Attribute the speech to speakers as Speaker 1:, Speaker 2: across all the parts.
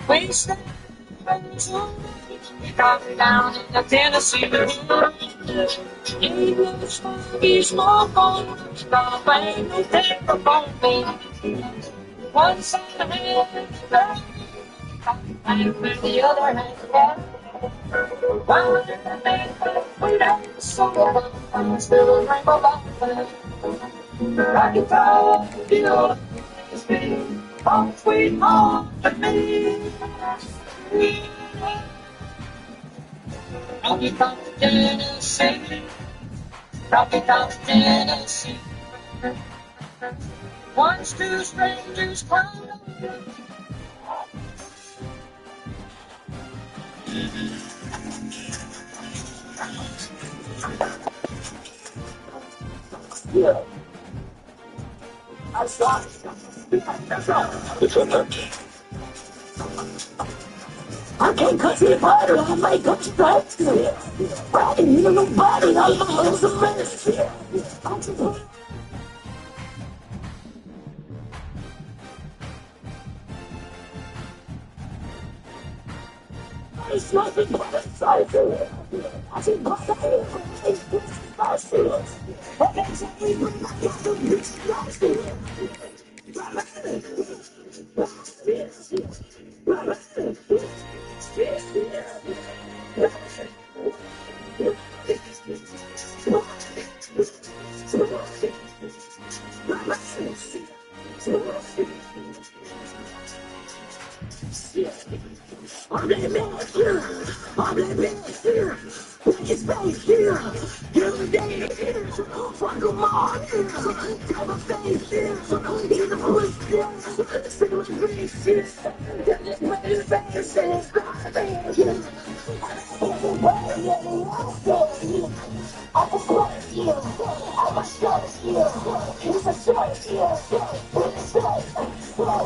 Speaker 1: We stand coming down in the Tennessee. English foggy smoke on the way no take upon me. Once I had and with the other hand, yeah. While the man we don't so I'm still a rainbow button. Rocky Top, you know, it's me, home sweet home to me. Rocky Top, Tennessee, Rocky Top, Tennessee. Once two strangers come. Yeah. I saw it. I can't cut you butter, I make up stripes. Riding in nobody, I'm a mess. It's nothing but a cycle. I think my hair is just fashion. And that's how we bring my got the bitch lost it. I'm here. It's back here. Every day here. Fuck them all here. Have a face here. In the bush here. Sing with faces. Just make the faces. I'm a slut here. I'm a slut here. It's a slut here. It's a slut.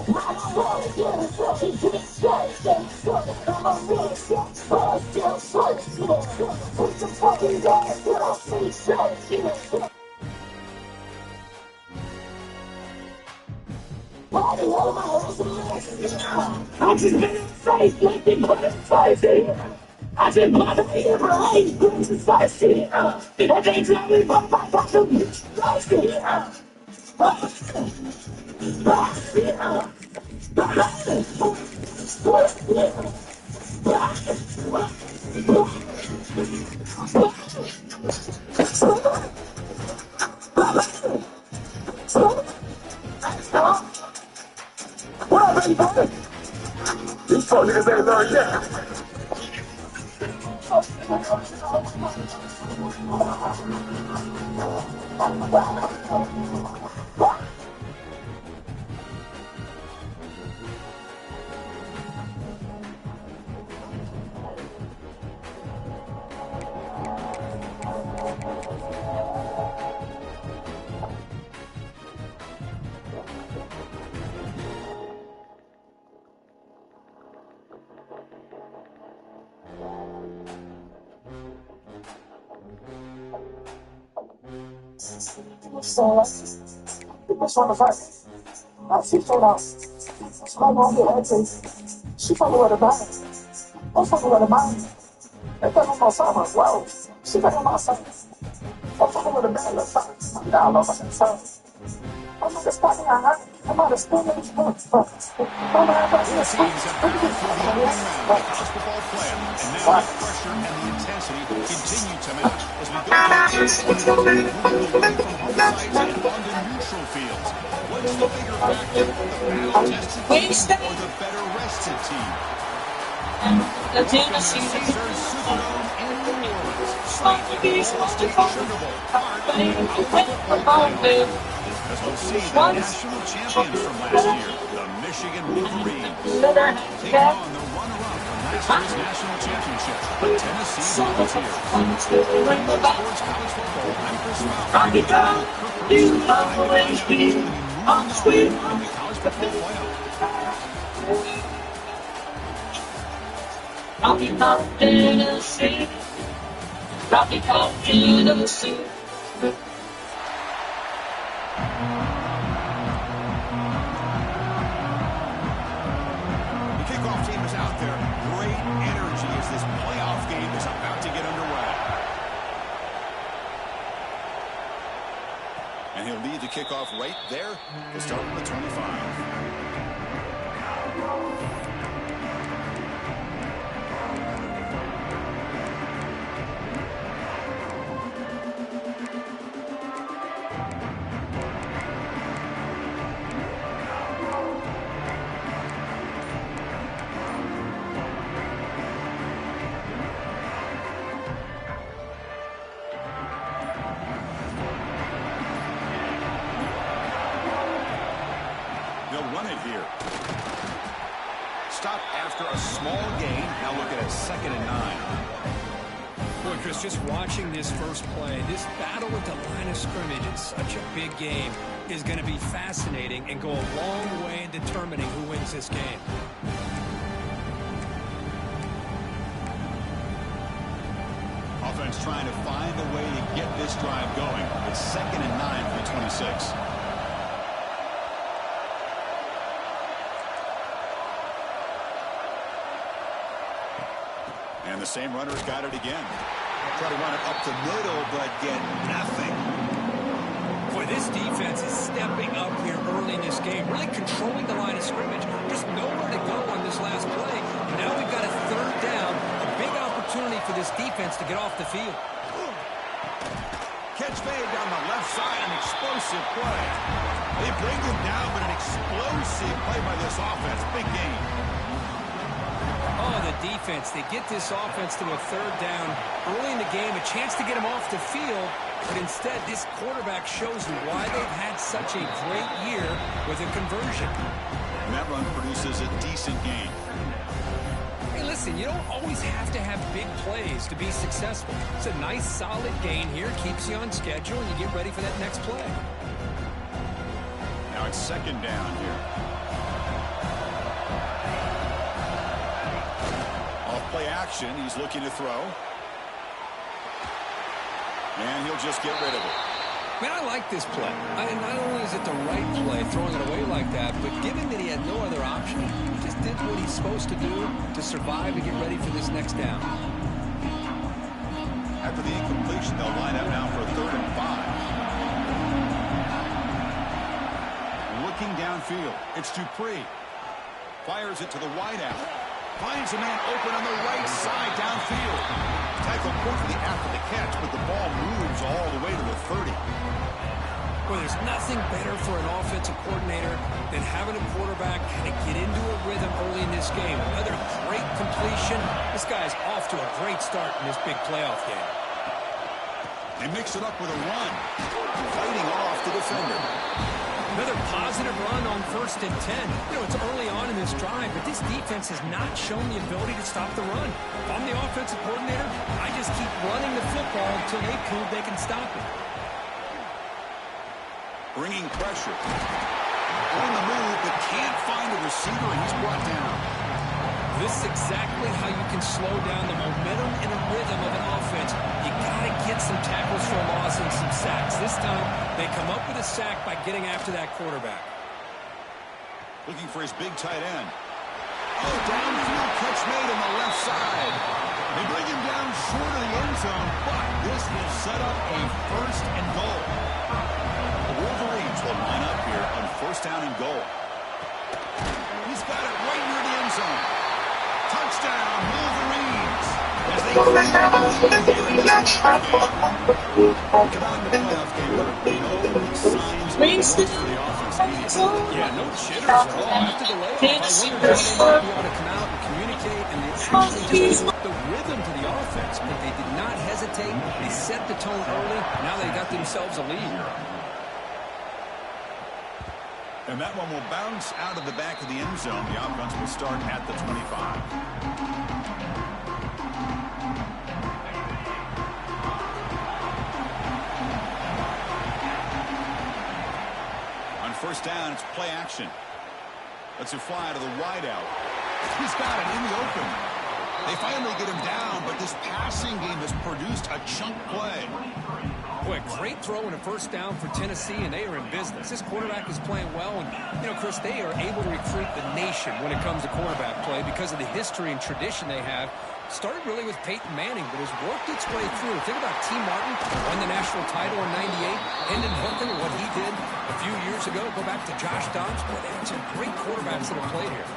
Speaker 1: My slut here. She's a slut. I'm a real slut. I'm still slut here. Put your fucking ass in a free slut here. Body on my husband. I just been in face like they put in face here. I just mother here, but I ain't going to face here. And they tell me about my fucking face here. What up, everybody? These fuck niggas ain't learned yet. What's on the first? She showed up. She might want to get her taste. She fucking with a band. I'm fucking with a band. They put on my summer. Whoa. She put on my summer. I'm fucking with a band. Let's fuck. I'm down on my summer. I'm not just fucking out. I'm not a spoon in the spoon. I'm not a spoon in the spoon.
Speaker 2: Basketball plan, and now the pressure and the intensity continue to mount as we go to moving away from home sites and on the neutral fields. What's the bigger factor, the battle-tested team or the better rested team?
Speaker 1: The Tennessee
Speaker 2: Caesars Superdome in New Orleans. Austin Sugar Bowl, as we'll see the national champions from last year, the Michigan Wolverines, taking on the runner-up from last year's national championship, the Tennessee Volunteers. Sports College Football, I'm Chris Mount.
Speaker 1: you always be on the sweet
Speaker 2: In the College Football Playoff.
Speaker 1: Rocky Top, Tennessee. Rocky Top, Tennessee.
Speaker 2: he'll lead the kickoff right there. He'll start from the 25. Run it here. Stop after a small gain. Now looking at 2nd and 9.
Speaker 3: Boy, Chris, just watching this first play, this battle at the line of scrimmage in such a big game is going to be fascinating and go a long way in determining who wins this game.
Speaker 2: Offense trying to find a way to get this drive going. It's 2nd and 9 for the 26. And the same runner's got it again. Try to run it up the middle, but get nothing.
Speaker 3: Boy, this defense is stepping up here early in this game, really controlling the line of scrimmage. Just nowhere to go on this last play. And now we've got a 3rd down, a big opportunity for this defense to get off the field.
Speaker 2: Catch made down the left side, an explosive play. They bring him down, but an explosive play by this offense. Big game.
Speaker 3: Oh, the defense. They get this offense to a 3rd down early in the game, a chance to get him off the field, but instead this quarterback shows you why they've had such a great year with a conversion.
Speaker 2: And that run produces a decent gain.
Speaker 3: Hey, listen, you don't always have to have big plays to be successful. It's a nice, solid gain here, keeps you on schedule, and you get ready for that next play.
Speaker 2: Now it's 2nd down here. Play action. He's looking to throw. And he'll just get rid of it.
Speaker 3: Man, I like this play. Not only is it the right play, throwing it away like that, but given that he had no other option, he just did what he's supposed to do to survive and get ready for this next down.
Speaker 2: After the incompletion, they'll line up now for a 3rd and 5. Looking downfield. It's Dupree. Fires it to the wideout. Finds a man open on the right side downfield. Tackle quickly after the catch, but the ball moves all the way to the 30.
Speaker 3: Well, there's nothing better for an offensive coordinator than having a quarterback kind of get into a rhythm early in this game. Another great completion. This guy's off to a great start in this big playoff game.
Speaker 2: They mix it up with a run. Fighting off the defender.
Speaker 3: Another positive run on 1st and 10. You know, it's early on in this drive, but this defense has not shown the ability to stop the run. If I'm the offensive coordinator, I just keep running the football until they prove they can stop it.
Speaker 2: Bringing pressure. On the move, but can't find a receiver, and he's brought down.
Speaker 3: This is exactly how you can slow down the momentum and a rhythm of an offense. You got to get some tackles for a loss and some sacks. This time, they come up with a sack by getting after that quarterback.
Speaker 2: Looking for his big tight end. Oh, downfield catch made on the left side. They bring him down short of the end zone, but this will set up a 1st and goal. The Wolverines will line up here on 1st down and goal. He's got it right near the end zone. Touchdown, Wolverines! As they come on the playoff game, no signs for the offense.
Speaker 3: Yeah, no jitters at all. After the layoff, I wondered how they might be able to come out and communicate, and they actually just put the rhythm to the offense, but they did not hesitate. They set the tone early. Now they got themselves a lead.
Speaker 2: And that one will bounce out of the back of the end zone. The offense will start at the 25. On 1st down, it's play action. Lets it fly to the wideout. He's got it in the open. They finally get him down, but this passing game has produced a chunk play.
Speaker 3: Boy, great throw and a 1st down for Tennessee, and they are in business. This quarterback is playing well, and, you know, Chris, they are able to recruit the nation when it comes to quarterback play because of the history and tradition they have Started really with Peyton Manning, but has worked its way through. Think about T. Martin, won the national title in '98. Hendon Hooker, what he did a few years ago. Go back to Josh Dobbs. Boy, they had some great quarterbacks that have played here.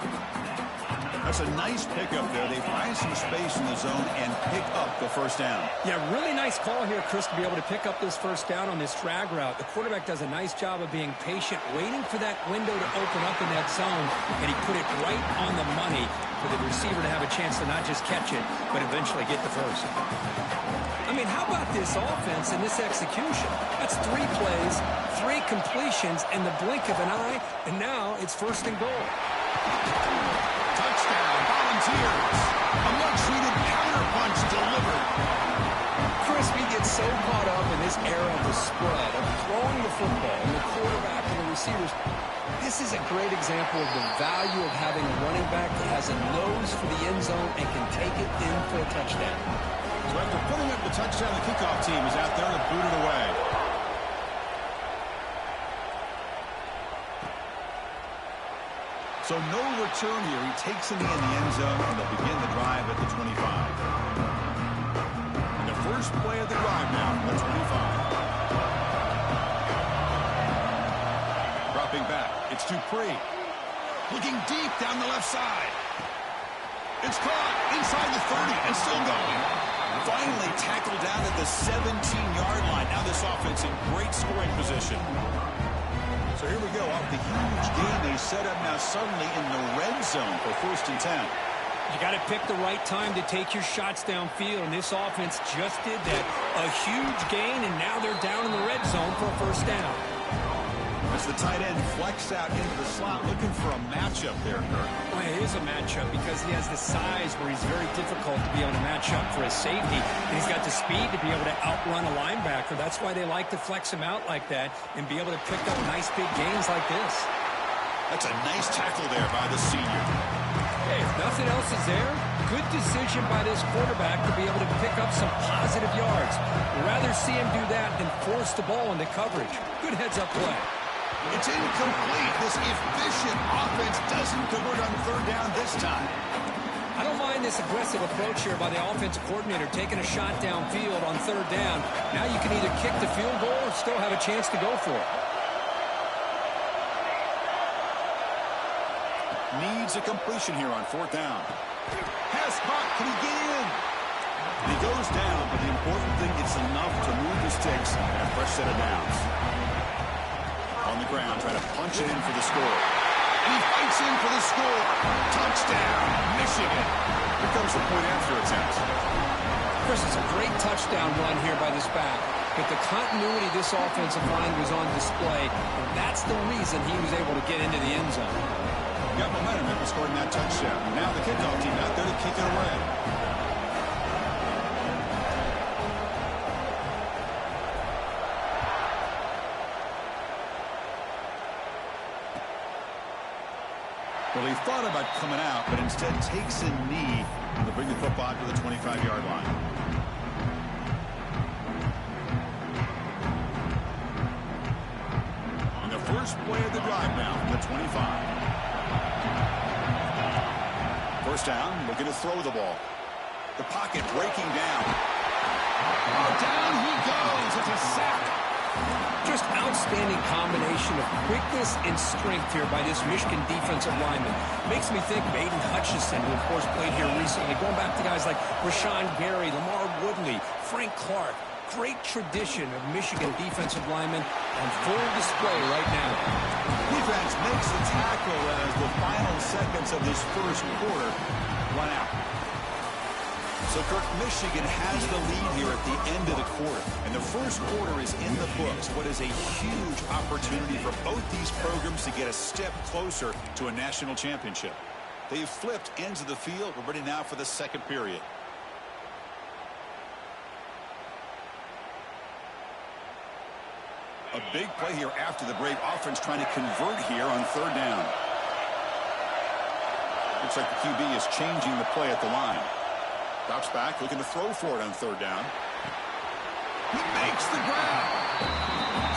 Speaker 2: That's a nice pickup there. They find some space in the zone and pick up the first down.
Speaker 3: Yeah, really nice call here, Chris, to be able to pick up this first down on this drag route. The quarterback does a nice job of being patient, waiting for that window to open up in that zone, and he put it right on the money for the receiver to have a chance to not just catch it, but eventually get the first. I mean, how about this offense and this execution? That's 3 plays, 3 completions in the blink of an eye, and now it's first and goal.
Speaker 2: Touchdown, Volunteers. A much-needed counterpunch delivered.
Speaker 3: Chris, we get so caught up in this era of the spread, of throwing the football, and the quarterback and the receivers. This is a great example of the value of having a running back that has a nose for the end zone and can take it in for a touchdown.
Speaker 2: So after putting up the touchdown, the kickoff team is out there to boot it away. So no return here. He takes it in the end zone, and they'll begin the drive at the 25. And the first play of the drive now, the 25. Dropping back, it's Dupree. Looking deep down the left side. It's caught inside the 30 and still going. Finally tackled down at the 17-yard line. Now this offense in great scoring position. So here we go, off the huge gain they set up now suddenly in the red zone for 1st and 10.
Speaker 3: You got to pick the right time to take your shots downfield, and this offense just did that. A huge gain, and now they're down in the red zone for a first down.
Speaker 2: As the tight end flexed out into the slot, looking for a matchup there, Kirk.
Speaker 3: Well, it is a matchup because he has the size where he's very difficult to be able to match up for his safety. And he's got the speed to be able to outrun a linebacker. That's why they like to flex him out like that and be able to pick up nice big gains like this.
Speaker 2: That's a nice tackle there by the senior.
Speaker 3: Hey, if nothing else is there, good decision by this quarterback to be able to pick up some positive yards. We'd rather see him do that than force the ball into coverage. Good heads-up play.
Speaker 2: It's incomplete. This efficient offense doesn't convert on 3rd down this time.
Speaker 3: I don't mind this aggressive approach here by the offensive coordinator, taking a shot downfield on 3rd down. Now you can either kick the field goal or still have a chance to go for it.
Speaker 2: Needs a completion here on 4th down. Pass caught. Can he get in? And he goes down, but the important thing, it's enough to move the sticks and a fresh set of downs. On the ground, trying to punch it in for the score. And he fights in for the score. Touchdown, Michigan. Here comes the point after attempt.
Speaker 3: Chris, it's a great touchdown run here by this back. But the continuity of this offensive line was on display, and that's the reason he was able to get into the end zone.
Speaker 2: Got momentum after scoring that touchdown. Now the kickoff team out there to kick it away. Well, he thought about coming out, but instead takes a knee to bring the football to the 25-yard line. And the first play of the drive now from the 25. First down, looking to throw the ball. The pocket breaking down. Oh, down he goes. It's a sack.
Speaker 3: Just outstanding combination of quickness and strength here by this Michigan defensive lineman. Makes me think of Aiden Hutchinson, who of course played here recently. Going back to guys like Rashawn Gary, Lamar Woodley, Frank Clark. Great tradition of Michigan defensive linemen on full display right now.
Speaker 2: Defense makes the tackle as the final seconds of this first quarter run out. So, Kirk, Michigan has the lead here at the end of the quarter. And the first quarter is in the books. What is a huge opportunity for both these programs to get a step closer to a national championship. They've flipped ends of the field. We're ready now for the second period. A big play here after the break. Offense trying to convert here on 3rd down. Looks like the QB is changing the play at the line. Drops back, looking to throw for it on 3rd down. He makes the grab.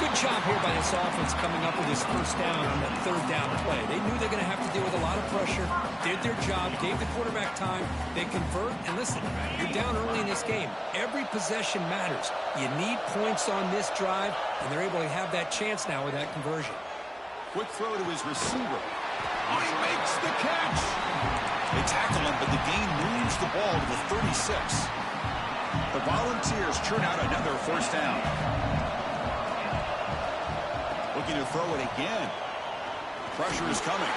Speaker 3: Good job here by this offense coming up with this first down on that third down play. They knew they're going to have to deal with a lot of pressure, did their job, gave the quarterback time, they convert, and listen, you're down early in this game. Every possession matters. You need points on this drive, and they're able to have that chance now with that conversion.
Speaker 2: Quick throw to his receiver. Oh, he makes the catch. They tackle him, but the gain moves the ball to the 36. The Volunteers churn out another first down. Looking to throw it again. Pressure is coming.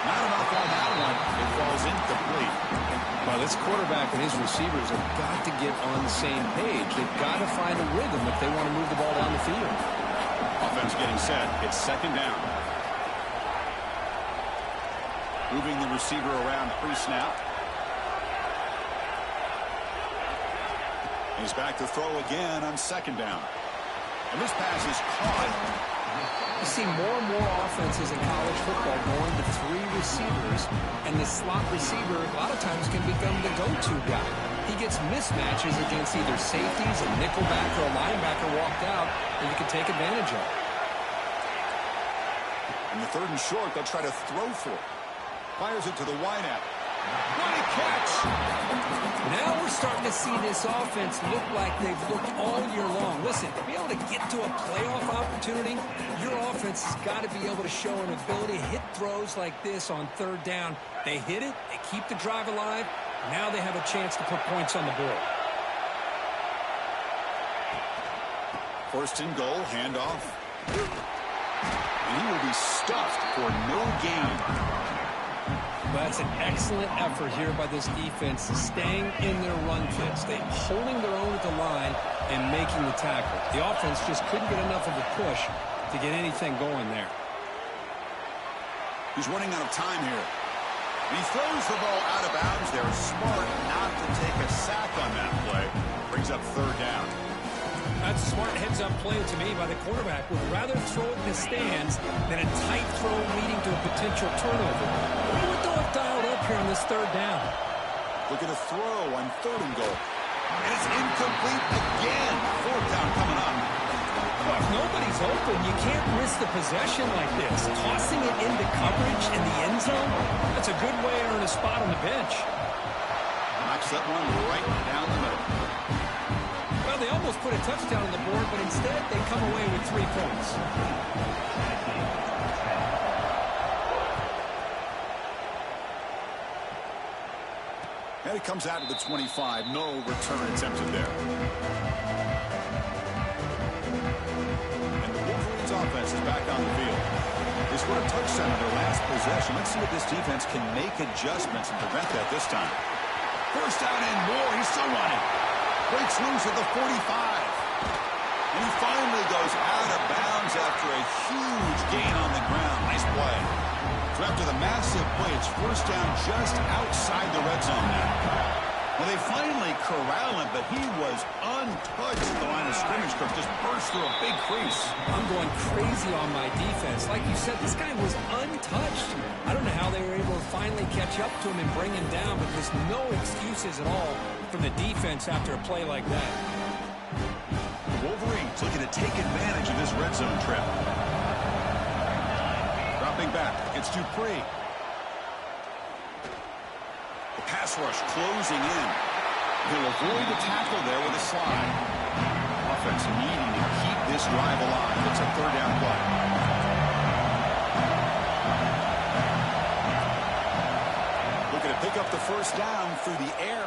Speaker 2: Not enough on that one. It falls incomplete.
Speaker 3: Well, this quarterback and his receivers have got to get on the same page. They've got to find a rhythm if they want to move the ball down the field.
Speaker 2: Offense getting set. It's second down. Moving the receiver around pre-snap. He's back to throw again on second down. And this pass is caught.
Speaker 3: You see more and more offenses in college football going to three receivers, and the slot receiver a lot of times can become the go-to guy. He gets mismatches against either safeties, a nickelback, or a linebacker walked out, and you can take advantage of it.
Speaker 2: In the third and short, they'll try to throw for it. Fires it to the wideout. What a catch!
Speaker 3: Now we're starting to see this offense look like they've looked all year long. Listen, to be able to get to a playoff opportunity, your offense has got to be able to show an ability to hit throws like this on third down. They hit it, they keep the drive alive, now they have a chance to put points on the board.
Speaker 2: First and goal, handoff. And he will be stuffed for no gain.
Speaker 3: That's an excellent effort here by this defense, staying in their run fits. They're holding their own at the line and making the tackle. The offense just couldn't get enough of a push to get anything going there.
Speaker 2: He's running out of time here. He throws the ball out of bounds. They're smart not to take a sack on that play. Brings up third down.
Speaker 3: That's a smart heads-up play to me by the quarterback. Would rather throw it in the stands than a tight throw leading to a potential turnover. What would they have dialed up here on this third down?
Speaker 2: Look at a throw on third and goal. And it's incomplete again. Fourth down coming up.
Speaker 3: Well, if nobody's open, you can't risk the possession like this. Tossing it into coverage in the end zone, that's a good way to earn a spot on the bench.
Speaker 2: Knocks that one right down the middle.
Speaker 3: Well, they almost put a touchdown on the board, but instead they come away with 3 points.
Speaker 2: And it comes out to the 25. No return attempted there. And the Wolverines offense is back on the field. They scored a touchdown on their last possession. Let's see if this defense can make adjustments and prevent that this time. First down and more. He's still running. Breaks loose at the 45. And he finally goes out of bounds after a huge gain on the ground. Nice play. So after the massive play, it's first down just outside the red zone now. Well, they finally corral him, but he was untouched at the line of scrimmage. Kirk just burst through a big crease.
Speaker 3: I'm going crazy on my defense. Like you said, this guy was untouched. I don't know how they were able to finally catch up to him and bring him down, but there's no excuses at all from the defense after a play like that.
Speaker 2: The Wolverines looking to take advantage of this red zone trip. Dropping back, it's Dupree. The pass rush closing in. He'll avoid the tackle there with a slide. Offense needing to keep this drive alive. It's a third down play. Looking to pick up the first down through the air.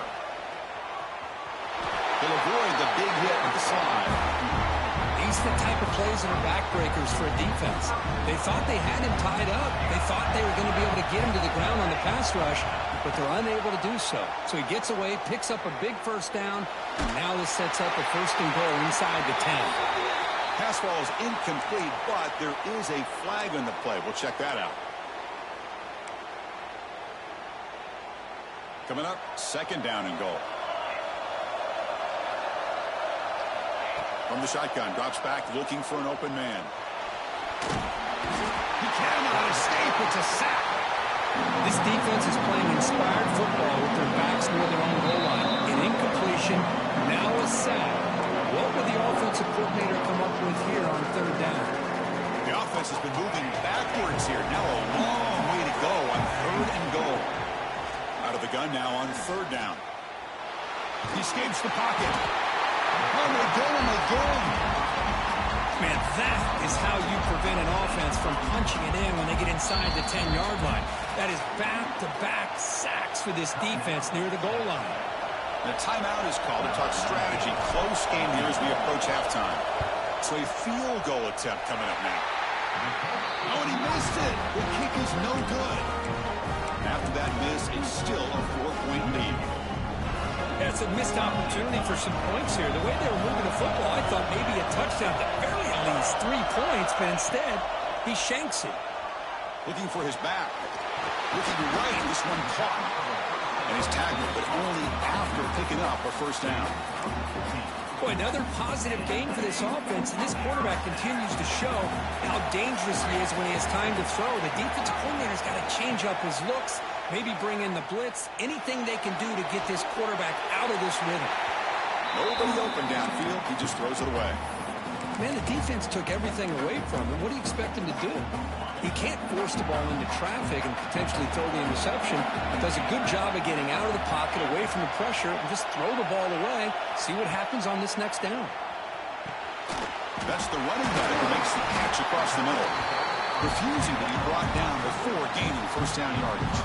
Speaker 2: He'll avoid the big hit with the slide.
Speaker 3: These are the type of plays that are backbreakers for a defense. They thought they had him tied up. They thought they were going to be able to get him to the ground on the pass rush, but they're unable to do so. So he gets away, picks up a big first down, and now this sets up a first and goal inside the 10.
Speaker 2: Pass ball is incomplete, but there is a flag on the play. We'll check that out. Coming up, second down and goal. From the shotgun, drops back, looking for an open man. He cannot escape. It's a sack.
Speaker 3: This defense is playing inspired football with their backs near their own goal line. An incompletion, now a sack. What
Speaker 2: gun now on third down. He escapes the pocket. Oh, my God.
Speaker 3: Man, that is how you prevent an offense from punching it in when they get inside the 10-yard line. That is back-to-back sacks for this defense near the goal line.
Speaker 2: The timeout is called to talk strategy. Close game here as we approach halftime. So a field goal attempt coming up now. Oh, and he missed it. The kick is no good. After that miss, it's still a 4-point lead.
Speaker 3: That's a missed opportunity for some points here. The way they were moving the football, I thought maybe a touchdown, at very at least 3 points, but instead, he shanks it.
Speaker 2: Looking for his back. Looking right, this one caught. And he's tackled, but only after picking up a first down.
Speaker 3: Boy, another positive game for this offense, and this quarterback continues to show how dangerous he is when he has time to throw. The defensive coordinator's got to change up his looks, maybe bring in the blitz, anything they can do to get this quarterback out of this rhythm.
Speaker 2: Nobody open downfield, he just throws it away.
Speaker 3: Man, the defense took everything away from him. What do you expect him to do? He can't force the ball into traffic and potentially throw the interception. He does a good job of getting out of the pocket, away from the pressure, and just throw the ball away. See what happens on this next down.
Speaker 2: That's the running back who makes the catch across the middle, refusing to be brought down before gaining first down yardage.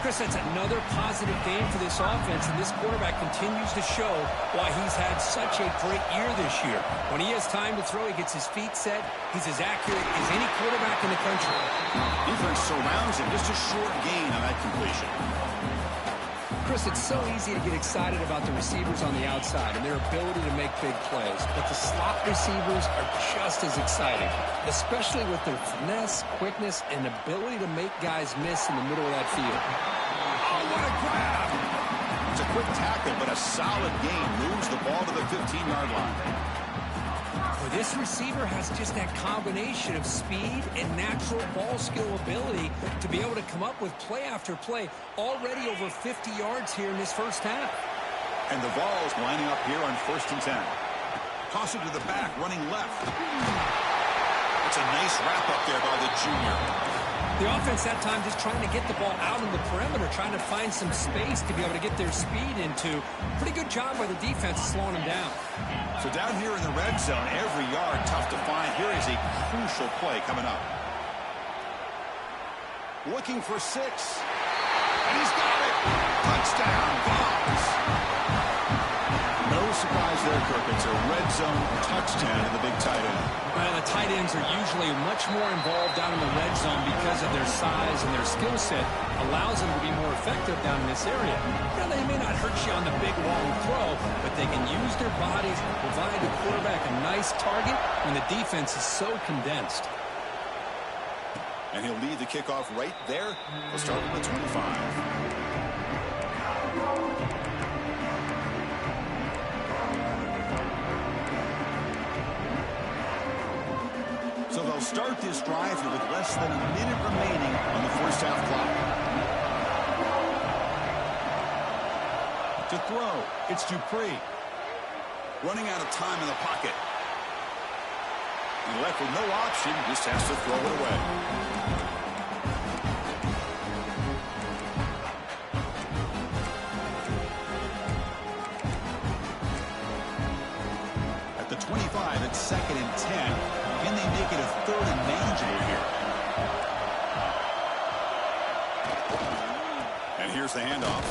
Speaker 3: Chris, that's another positive game for this offense, and this quarterback continues to show why he's had such a great year this year. When he has time to throw, he gets his feet set. He's as accurate as any quarterback in the country.
Speaker 2: Defense surrounds him, just a short gain on that completion.
Speaker 3: Chris, it's so easy to get excited about the receivers on the outside and their ability to make big plays, but the slot receivers are just as exciting, especially with their finesse, quickness, and ability to make guys miss in the middle of that field.
Speaker 2: Oh, what a grab! It's a quick tackle, but a solid gain moves the ball to the 15-yard line.
Speaker 3: Well, this receiver has just that combination of speed and natural ball skill ability to be able to come up with play after play, already over 50 yards here in this first half.
Speaker 2: And the Vols lining up here on 1st and 10. Toss it to the back, running left. It's a nice wrap up there by the junior.
Speaker 3: The offense that time just trying to get the ball out on the perimeter, trying to find some space to be able to get their speed into. Pretty good job by the defense slowing them down.
Speaker 2: So down here in the red zone, every yard tough to find. Here is a crucial play coming up. Looking for 6. And he's got it. Touchdown, Vols. No surprise there, Kirk. It's a red zone touchdown to the big tight end.
Speaker 3: Well, the tight ends are usually much more involved down in the red zone because of their size and their skill set. Allows them to be more effective down in this area. Now, they may not hurt you on the big, long throw, but they can use their bodies to provide the quarterback a nice target when the defense is so condensed.
Speaker 2: And he'll lead the kickoff right there. We'll start with the 25. So they'll start this drive here with less than a minute remaining on the first half clock. To throw, it's Dupree. Running out of time in the pocket. And left with no option, just has to throw it away. At the 25, it's 2nd and 10. Can they make it a 3rd and manageable here? And here's the handoff.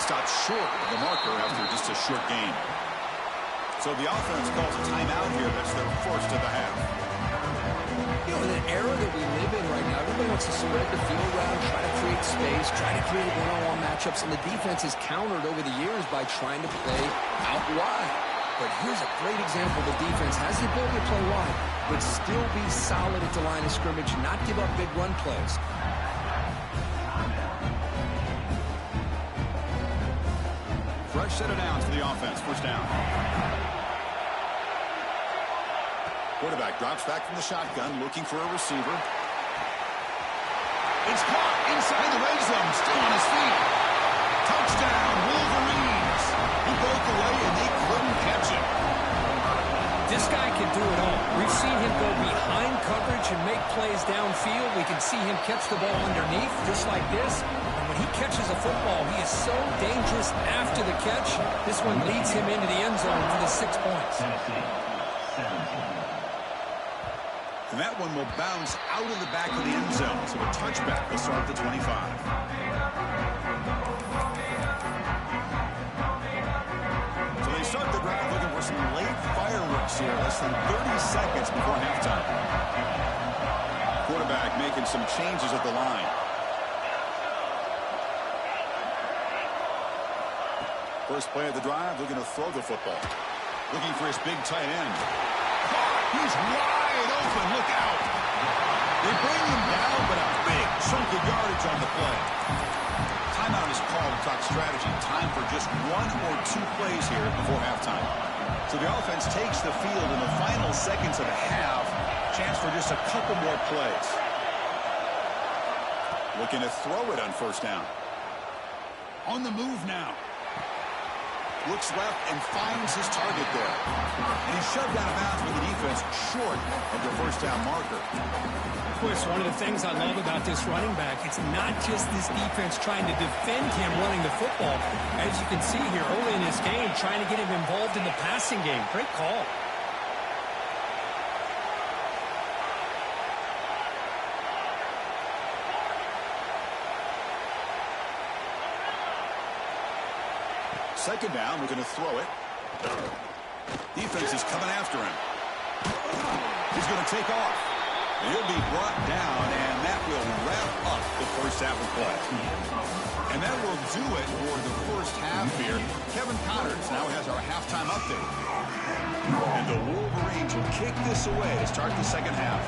Speaker 2: Stopped short of the marker after just a short gain. So the offense calls a timeout here. That's their first of the half.
Speaker 3: You know, in an era that we live in right now, everybody wants to spread the field around, try to create space, try to create one-on-one matchups, and the defense is countered over the years by trying to play out wide. But here's a great example. The defense has the ability to play wide, but still be solid at the line of scrimmage and not give up big run plays.
Speaker 2: Fresh set of downs for the offense. First down. Quarterback drops back from the shotgun, looking for a receiver. It's caught inside the red zone, still on his feet. Touchdown, Wolverines. He broke away, and they couldn't catch him.
Speaker 3: This guy can do it all. We've seen him go behind coverage and make plays downfield. We can see him catch the ball underneath, just like this. And when when he catches a football, he is so dangerous after the catch. This one leads him into the end zone for the 6 points.
Speaker 2: And that one will bounce out of the back of the end zone. So a touchback will start at the 25. So they start the drive looking for some late fireworks here. Less than 30 seconds before halftime. Quarterback making some changes at the line. First play of the drive, looking to throw the football. Looking for his big tight end. He's wide open. Look out. They bring him down, but a big chunk of yardage on the play. Timeout is called to talk strategy. Time for just 1 or 2 plays here before halftime. So the offense takes the field in the final seconds of the half. Chance for just a couple more plays. Looking to throw it on first down. On the move now. Looks left and finds his target there. And he's shoved out of bounds with the defense short of the first down marker.
Speaker 3: Chris, one of the things I love about this running back, it's not just this defense trying to defend him running the football. As you can see here early in this game, trying to get him involved in the passing game. Great call.
Speaker 2: Second down, we're going to throw it. Defense is coming after him. He's going to take off. And he'll be brought down, and that will wrap up the first half of play. And that will do it for the first half here. Kevin Connors now has our halftime update. And the Wolverines will kick this away to start the second half.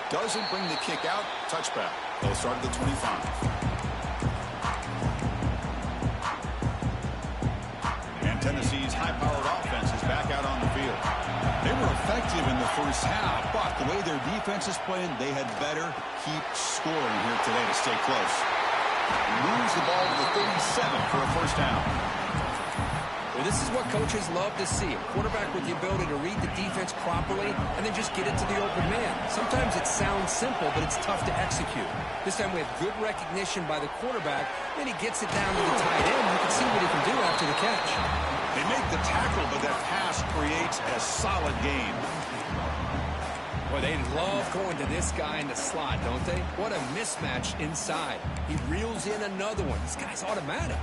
Speaker 2: Doesn't bring the kick out. Touchback. They'll start at the 25. And Tennessee's high-powered offense is back out on the field. They were effective in the first half, but the way their defense is playing, they had better keep scoring here today to stay close. Moves the ball to the 37 for a first down.
Speaker 3: Well, this is what coaches love to see. A quarterback with the ability to read the defense properly and then just get it to the open man. Sometimes it sounds simple, but it's tough to execute. This time we have good recognition by the quarterback. Then he gets it down to the tight end. You can see what he can do after the catch.
Speaker 2: They make the tackle, but that pass creates a solid gain.
Speaker 3: Boy, they love going to this guy in the slot, don't they? What a mismatch inside. He reels in another one. This guy's automatic.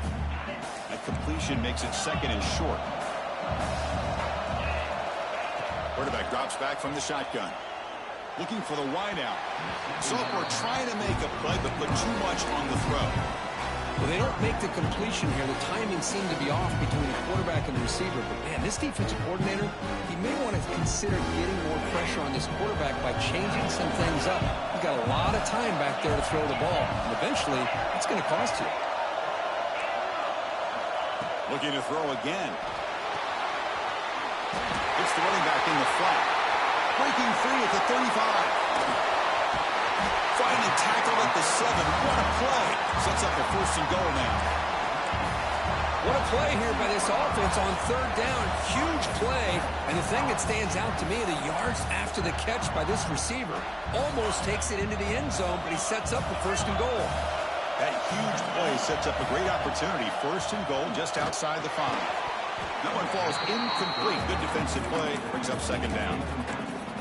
Speaker 2: That completion makes it second and short. Quarterback drops back from the shotgun. Looking for the wideout. Soper trying to make a play, but put too much on the throw.
Speaker 3: Well, they don't make the completion here. The timing seemed to be off between the quarterback and the receiver. But, man, this defensive coordinator, he may want to consider getting more pressure on this quarterback by changing some things up. You've got a lot of time back there to throw the ball. And eventually, it's going to cost you.
Speaker 2: Looking to throw again. It's the running back in the flat. Breaking free at the 35. Finally tackled at the 7. What a play. Sets up a first and goal now.
Speaker 3: What a play here by this offense on third down. Huge play. And the thing that stands out to me, the yards after the catch by this receiver. Almost takes it into the end zone, but he sets up a first and goal.
Speaker 2: That huge play sets up a great opportunity. First and goal just outside the 5. That one falls incomplete. Good defensive play. Brings up second down.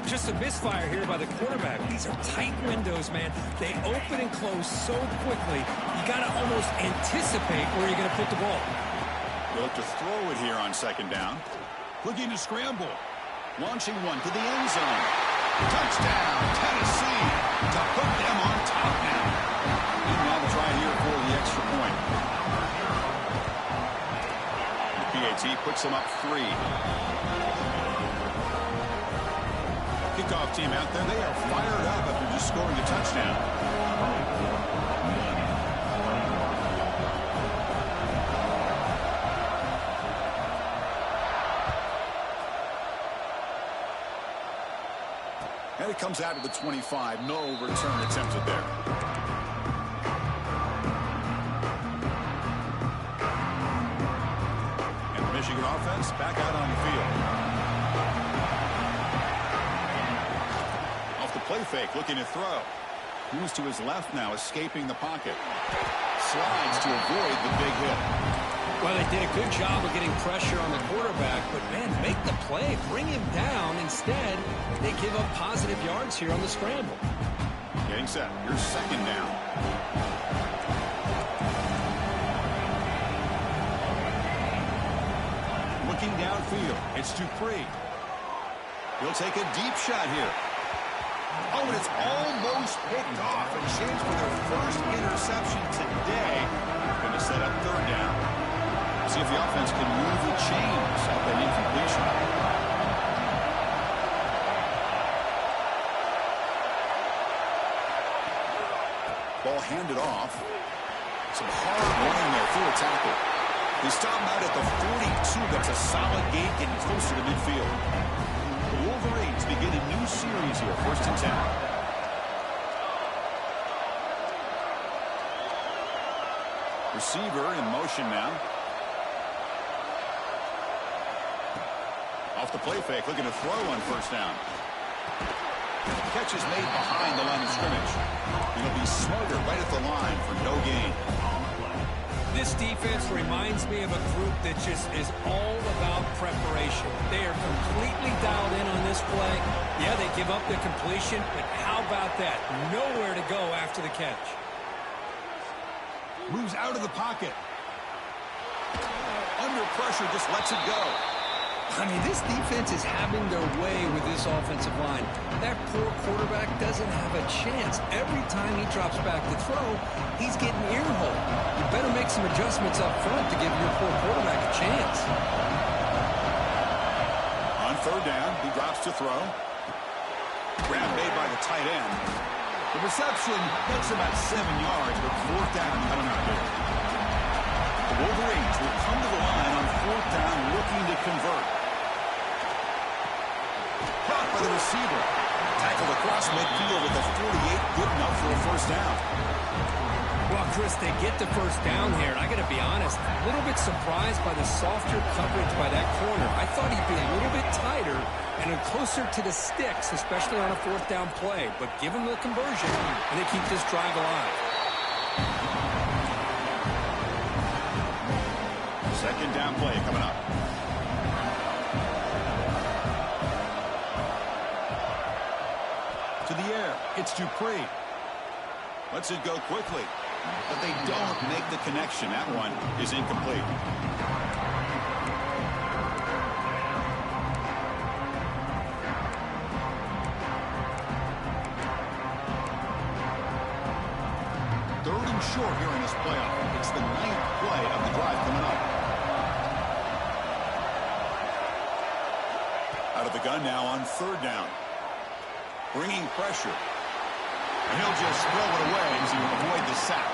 Speaker 3: Just a misfire here by the quarterback. These are tight windows, man. They open and close so quickly. You got to almost anticipate where you're going to put the ball.
Speaker 2: They'll look to throw it here on second down. Looking to scramble. Launching one to the end zone. Touchdown, Tennessee, to put them on top now. Meanwhile, the try here for the extra point. The PAT puts them up 3. Kickoff team out there, they are fired up after just scoring a touchdown. And it comes out of the 25. No return attempted there. And the Michigan offense back out on the field. play fake, looking to throw. Moves to his left now, escaping the pocket. Slides to avoid the big hit.
Speaker 3: Well, they did a good job of getting pressure on the quarterback, but, man, make the play. Bring him down. Instead, they give up positive yards here on the scramble.
Speaker 2: Getting set. Here's second down. Looking downfield. It's Dupree. He'll take a deep shot here. Oh, and it's almost picked off. A chance for their first interception today. Going to set up third down. See if the offense can move the chains at that incompletion. Ball handed off. Some hard running there through a tackle. They stop him out at the 42. That's a solid gain, getting closer to midfield. The Wolverines begin a new series here, 1st and 10. Receiver in motion now. Off the play fake, looking to throw on 1st down. Catch is made behind the line of scrimmage. He'll be smarter right at the line for no gain.
Speaker 3: This defense reminds me of a group that just is all about preparation. They are completely dialed in on this play. Yeah, they give up the completion, but how about that? Nowhere to go after the catch.
Speaker 2: Moves out of the pocket. Under pressure, just lets it go.
Speaker 3: I mean, this defense is having their way with this offensive line. That poor quarterback doesn't have a chance. Every time he drops back to throw, he's getting earholed. You better make some adjustments up front to give your poor quarterback a chance.
Speaker 2: On 3rd down, he drops to throw. Grab made by the tight end. The reception gets about 7 yards, but 4th down coming out here. The Wolverines will come to the line on 4th down, looking to convert. Caught by the receiver. Tackled across midfield with a 48, good enough for a 1st down.
Speaker 3: Well, Chris, they get the 1st down here, and I got to be honest, a little bit surprised by the softer coverage by that corner. I thought he'd be a little bit tighter and closer to the sticks, especially on a 4th down play. But give him the conversion, and they keep this drive alive.
Speaker 2: 2nd down play coming up. To the air, it's Dupree. Lets it go quickly, but they don't make the connection. That one is incomplete. Third and short here in this playoff. It's the 9th play of the drive coming up. Out of the gun now on 3rd down. Bringing pressure. And he'll just throw it away as he will avoid the sack.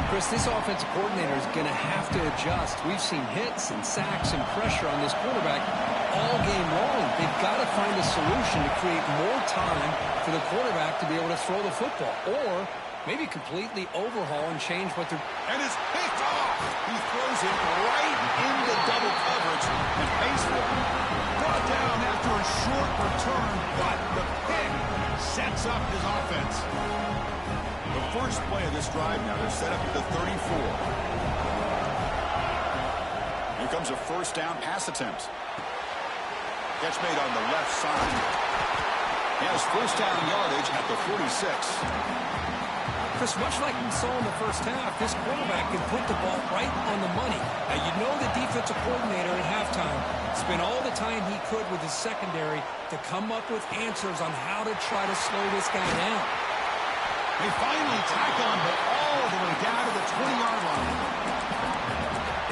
Speaker 3: Chris, this offensive coordinator is going to have to adjust. We've seen hits and sacks and pressure on this quarterback all game long. They've got to find a solution to create more time for the quarterback to be able to throw the football. Or maybe completely overhaul and change what they're...
Speaker 2: And it's picked off. He throws it right into double coverage and pays for it. Brought down after a short return, but the pick sets up his offense. The first play of this drive now, they're set up at the 34. Here comes a 1st down pass attempt. Catch made on the left side. He has 1st down yardage at the 46.
Speaker 3: Chris, much like we saw in the 1st half, this quarterback can put the ball right on the money. Now, you know the defensive coordinator at halftime spent all the time he could with his secondary to come up with answers on how to try to slow this guy down.
Speaker 2: They finally tackle him, but all the way down to the 20-yard line.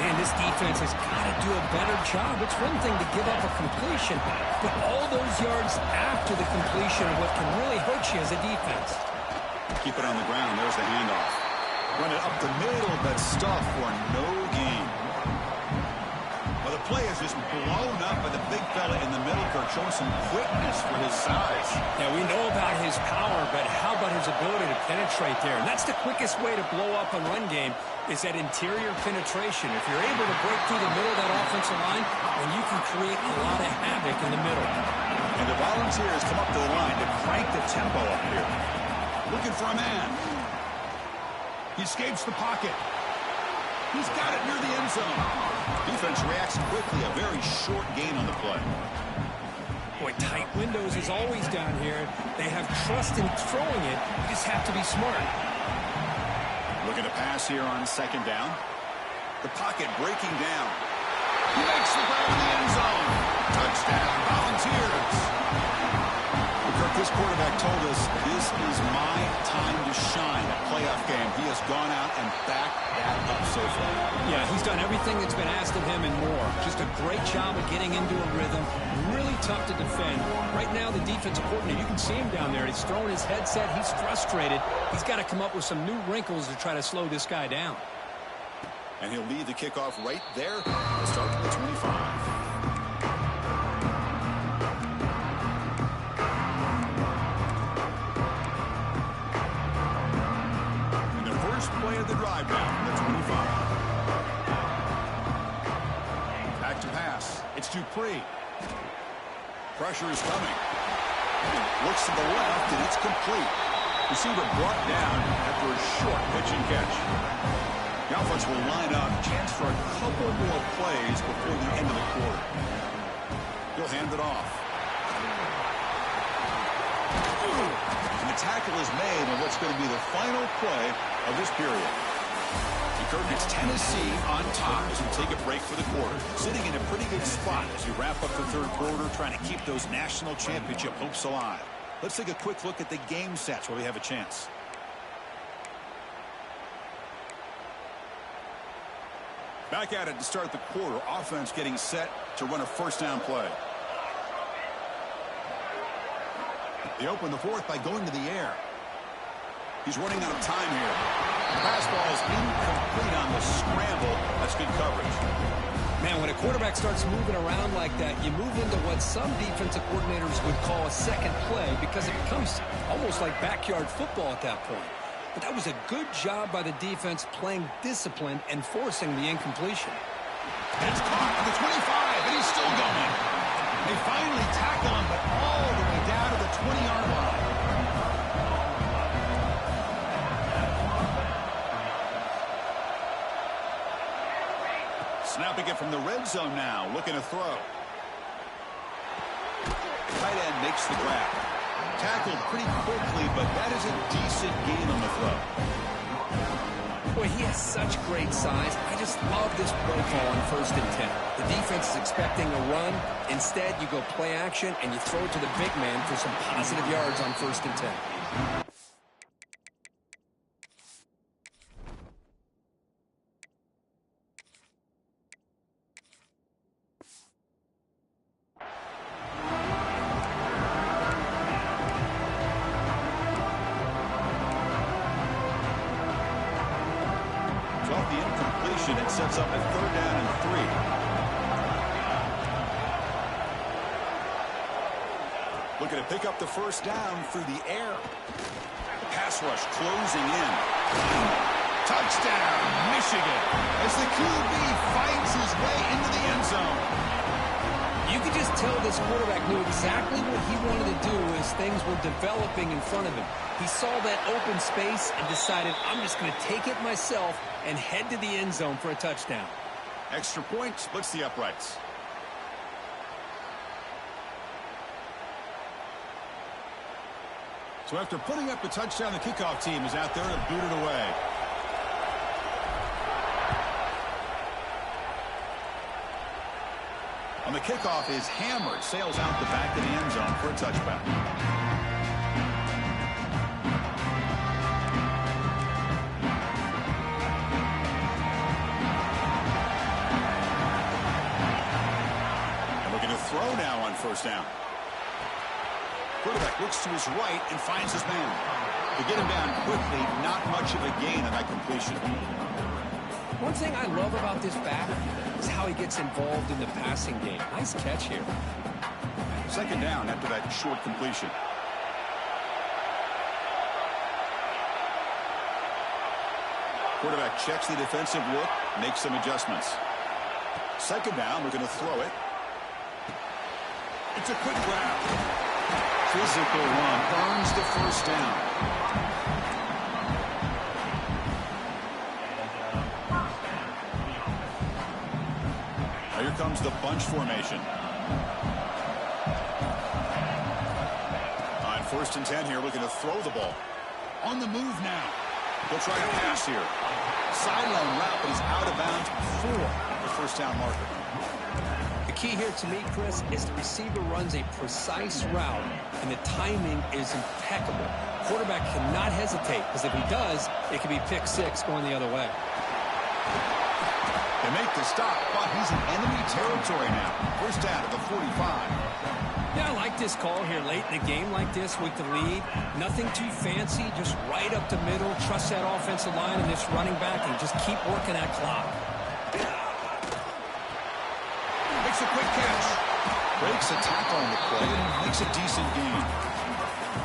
Speaker 3: Man, this defense has got to do a better job. It's one thing to give up a completion, but all those yards after the completion are what can really hurt you as a defense.
Speaker 2: Keep it on the ground. There's the handoff. Run it up the middle, but stuff for no gain. Well, the play is just blown up by the big fella in the middle, Kirk, showing some quickness for his size.
Speaker 3: Yeah, we know about his power, but how about his ability to penetrate there? And that's the quickest way to blow up a run game, is that interior penetration. If you're able to break through the middle of that offensive line, then you can create a lot of havoc in the middle.
Speaker 2: And the Volunteers come up to the line to crank the tempo up here. Looking for a man. He escapes the pocket. He's got it near the end zone. Defense reacts quickly. A very short gain on the play.
Speaker 3: Boy, tight windows is always down here. They have trust in throwing it. You just have to be smart.
Speaker 2: Looking to pass here on second down. The pocket breaking down. He makes the grab in the end zone. Touchdown, Volunteers. Kirk, this quarterback told us this is my time to shine. A playoff game. He has gone out and backed that up so far.
Speaker 3: Yeah, he's done everything that's been asked of him and more. Just a great job of getting into a rhythm. Really tough to defend. Right now, the defensive coordinator, you can see him down there. He's throwing his headset. He's frustrated. He's got to come up with some new wrinkles to try to slow this guy down.
Speaker 2: And he'll lead the kickoff right there. We'll start from the 25. Play of the drive now from the 25. Back to pass. It's Dupree. Pressure is coming. Looks to the left, and it's complete. Receiver brought down after a short pitch and catch. The offense will line up. Chance for a couple more plays before the end of the quarter. He'll hand it off. And the tackle is made on what's going to be the final play of this period. Kirk, it's Tennessee on top as we take a break for the quarter. Sitting in a pretty good spot as we wrap up the third quarter, trying to keep those national championship hopes alive. Let's take a quick look at the game sets where we have a chance. Back at it to start the quarter. Offense getting set to run a first down play. They open the fourth by going to the air. He's running out of time here. The pass ball is incomplete on the scramble. That's good coverage.
Speaker 3: Man, when a quarterback starts moving around like that, you move into what some defensive coordinators would call a second play because it becomes almost like backyard football at that point. But that was a good job by the defense playing discipline and forcing the incompletion.
Speaker 2: It's caught at the 25, and he's still going. They finally tackle him, but all the way down to the 20-yard line. Snapping it from the red zone now, looking to throw. Tight end makes the grab. Tackled pretty quickly, but that is a decent gain on the throw.
Speaker 3: Boy, he has such great size. I just love this play call on 1st and 10. The defense is expecting a run. Instead, you go play action, and you throw it to the big man for some positive yards on 1st and 10.
Speaker 2: Off the incompletion, it sets up a 3rd down and 3. Looking to pick up the first down through the air. The pass rush closing in. Touchdown, Michigan, as the QB fights his way into the end zone.
Speaker 3: You could just tell this quarterback knew exactly what he wanted to do as things were developing in front of him. He saw that open space and decided, I'm just going to take it myself and head to the end zone for a touchdown.
Speaker 2: Extra point splits the uprights. So after putting up a touchdown, the kickoff team is out there to boot it away. On the kickoff is hammered, sails out the back of the end zone for a touchback. And looking to throw now on 1st down. Quarterback looks to his right and finds his man. To get him down quickly, not much of a gain on that completion.
Speaker 3: One thing I love about this back is how he gets involved in the passing game. Nice catch here.
Speaker 2: Second down after that short completion. Quarterback checks the defensive look, makes some adjustments. Second down, we're going to throw it. It's a quick grab. Physical run, earns the first down. Now here comes the bunch formation. On 1st and 10 here, looking to throw the ball. On the move now. He'll try a pass here. Sideline route, but he's out of bounds for the first down marker.
Speaker 3: The key here to me, Chris, is the receiver runs a precise route, and the timing is impeccable. Quarterback cannot hesitate, because if he does, it could be pick 6 going the other way.
Speaker 2: They make the stop, but he's in enemy territory now. First down at the 45.
Speaker 3: Yeah, I like this call here late in a game like this with the lead. Nothing too fancy, just right up the middle. Trust that offensive line and this running back and just keep working that clock.
Speaker 2: Makes a quick catch. Breaks a tackle on the play and makes a decent gain.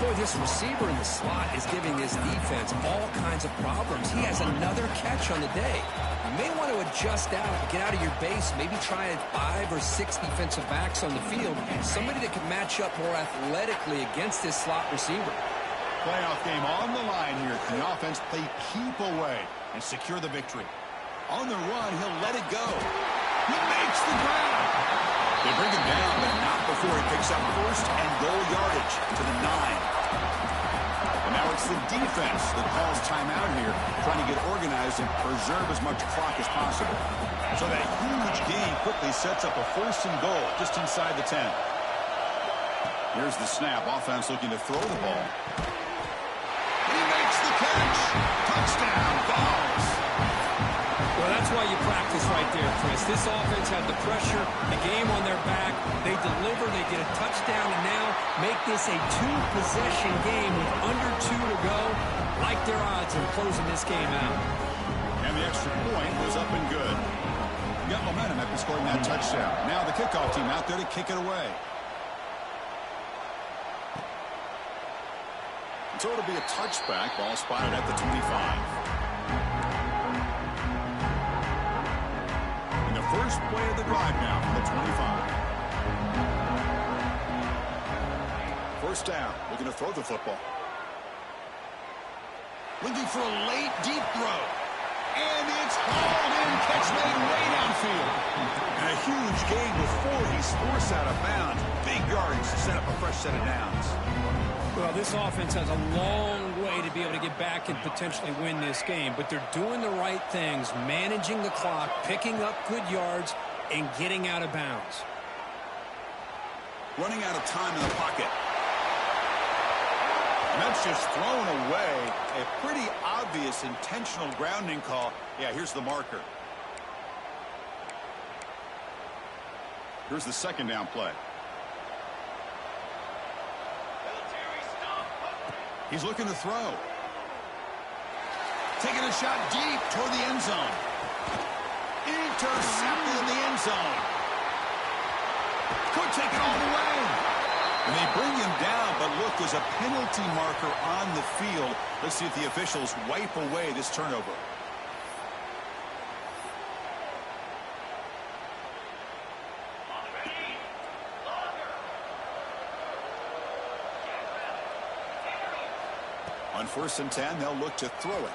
Speaker 3: Boy, this receiver in the slot is giving this defense all kinds of problems. He has another catch on the day. You may want to adjust out, get out of your base, maybe try 5 or 6 defensive backs on the field. Somebody that can match up more athletically against this slot receiver.
Speaker 2: Playoff game on the line here. Can the offense play keep away and secure the victory? On the run, he'll let it go. He makes the grab. They bring him down, but not before he picks up first and goal yardage to the 9. And now it's the defense that calls timeout here, trying to get organized and preserve as much clock as possible. So that huge gain quickly sets up a 1st and goal just inside the 10. Here's the snap. Offense looking to throw the ball. He makes the catch. Touchdown, Vols.
Speaker 3: Well, that's why you practice right there, Chris. This offense had the pressure, the game on their back. They deliver, they get a touchdown, and now make this a 2-possession game with under 2 to go. Like their odds of closing this game out.
Speaker 2: And the extra point was up and good. Got momentum after scoring that touchdown. Now the kickoff team out there to kick it away. So it'll be a touchback. Ball spotted at the 25. And the first play of the drive now from the 25. First down. Looking to throw the football. Looking for a late deep throw. And it's hauled in. Catch made way downfield. And a huge gain before he's forced out of bounds. Big yardage to set up a fresh set of downs.
Speaker 3: Well, this offense has a long way to be able to get back and potentially win this game, but they're doing the right things, managing the clock, picking up good yards, and getting out of bounds.
Speaker 2: Running out of time in the pocket. And that's just thrown away. A pretty obvious intentional grounding call. Yeah, here's the marker. Here's the second down play. He's looking to throw. Taking a shot deep toward the end zone. Intercepted in the end zone. Could take it all the way. And they bring him down, but look, there's a penalty marker on the field. Let's see if the officials wipe away this turnover. On 1st and 10, they'll look to throw it.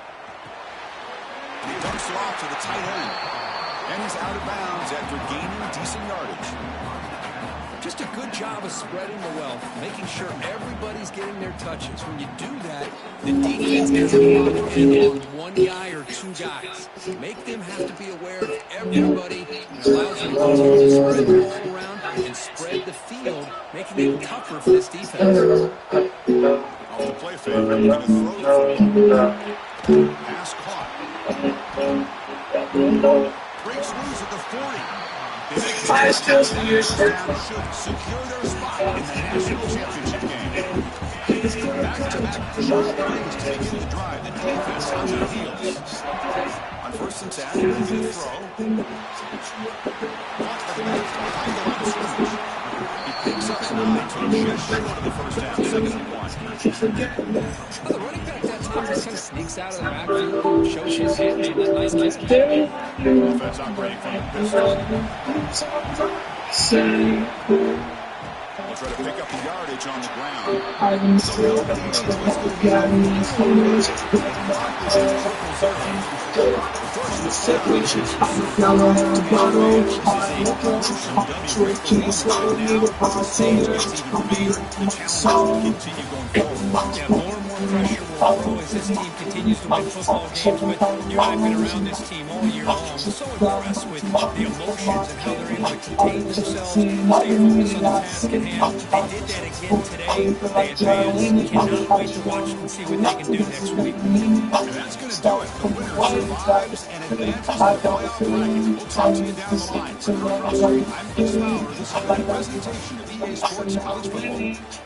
Speaker 2: And he dumps it off to the tight end. And he's out of bounds after gaining decent yardage.
Speaker 3: Just a good job of spreading the wealth, making sure everybody's getting their touches. When you do that, the defense doesn't depend on one guy or 2 guys. Make them have to be aware of everybody. It allows them to continue to spread the ball around and spread the field, making it tougher for this defense.
Speaker 2: Off the play fake, going to throw the football. Pass caught. Breaks loose at the 40. They make the touchdown, should secure their spot in the national championship game. Back-to-back short plays to begin the drive. The defense on their heels. On 1st and 10, he'll throw. Caught at the back behind the line of scrimmage. He picks up 9, so just short of the first down, 2nd and 1.
Speaker 3: Well, the running back that time just kind of sneaks out of the backfield, shows his hands on that nice catch.
Speaker 2: Offense operating from the pistol. We'll try to pick up the yardage on the ground.
Speaker 3: More and more pressure will grow as this team continues to win football games, but you and I have been around this team all year long. I'm so impressed with the emotions and how they're able to contain themselves, stay focused on the task at hand. They did that again today. They advanced. Cannot wait to watch and see what they can do next week.
Speaker 2: And that's going to do it. The winner survives and advances to the playoff bracket. We'll talk to you down the line. I'm Chris Fowler. This is a presentation of EA Sports College football.